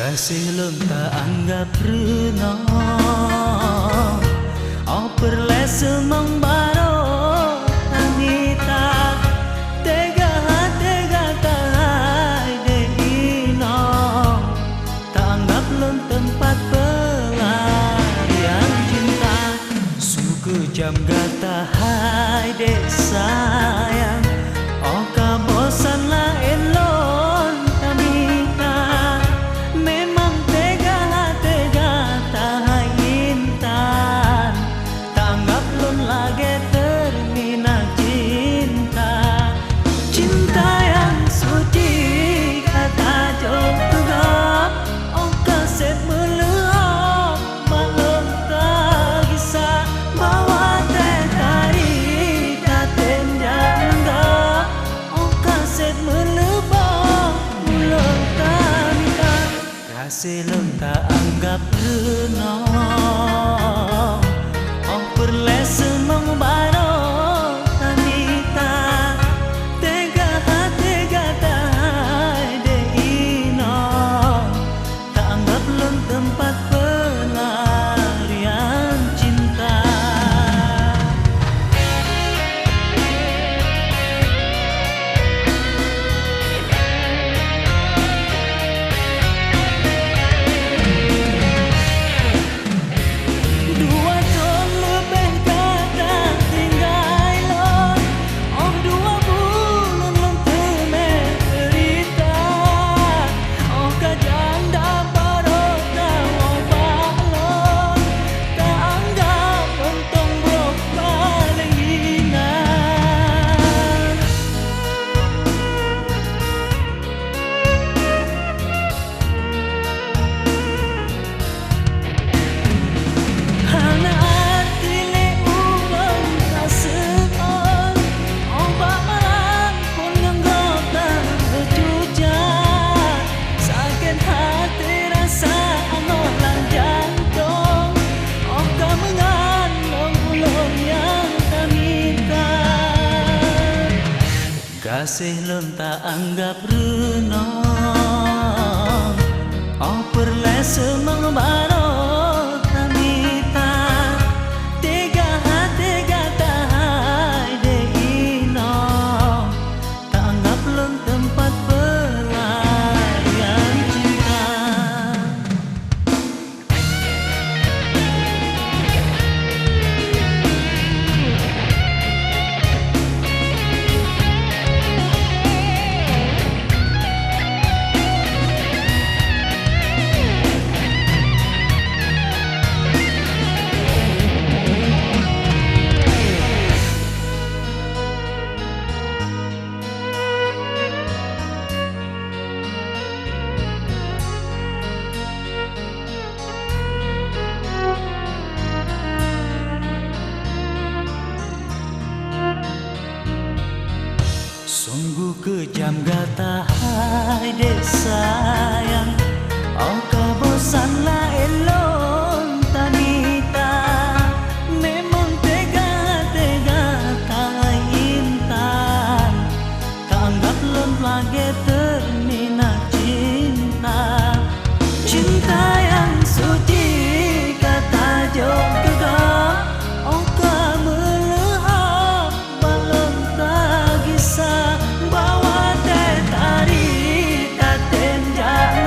Kasih lom tak anggap rena perle semang baro anita tega tai deino tak anggap lom tempat pelarian cinta suku jam gata hai dek sayang oka bosan lah elon tamita memang tega tai intan tak anggap lon lagi termina cinta cinta yang suci kata jauh tegap oka set meleap malam tak kisah bawa tari taten janggap oka set melebak mulut tak minta kasih lom tak anggap renang perle semang baro tanita tega tai deino tak anggap lon tempat pelarian cinta. Dua tahun lebih kata tinggal lon oh 2 bulan lon temen cerita oh kajang dapat oh balon tak anggap untung brok palinginan hana hati le ulong kaseon ombak malam pun nganggap tak berjujak sakit hati rasa anolang jantung oh kamengan ulong yang tak minta kasih lom tak anggap renang oh perle semang baro tamita tega tai deino tak anggap lom tempat pelarian cinta. Sungguh kejam gata hai dek sayang oka bosan lah elon tanita memang tega tai intan tak anggap lon lagi termina cinta cinta yang suci kata jauh tegap oka melehap malam tak kisah bawa tari taten jangan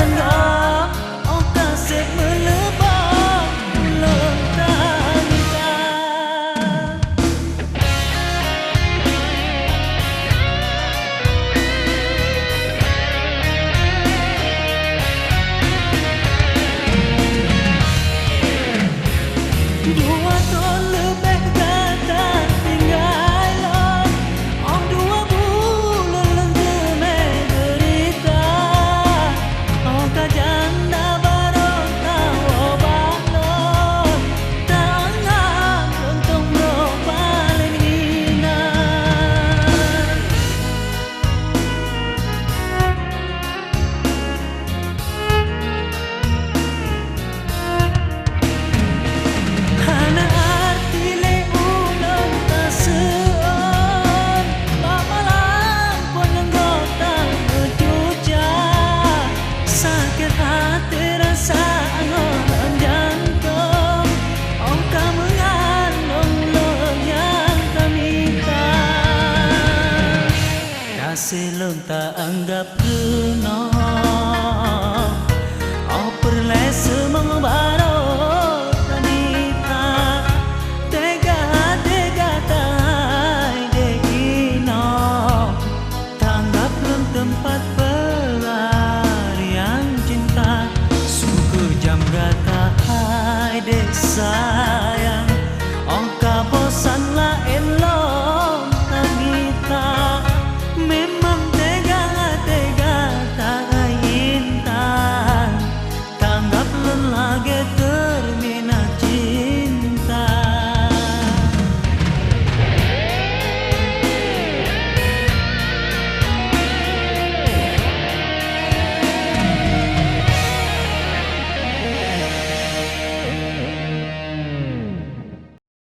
selon tak anggap kena. Oh perle semengbaru tanita tega tega tai degino tanggap lem tempat pelarian cinta sungguh jam gata hai desa.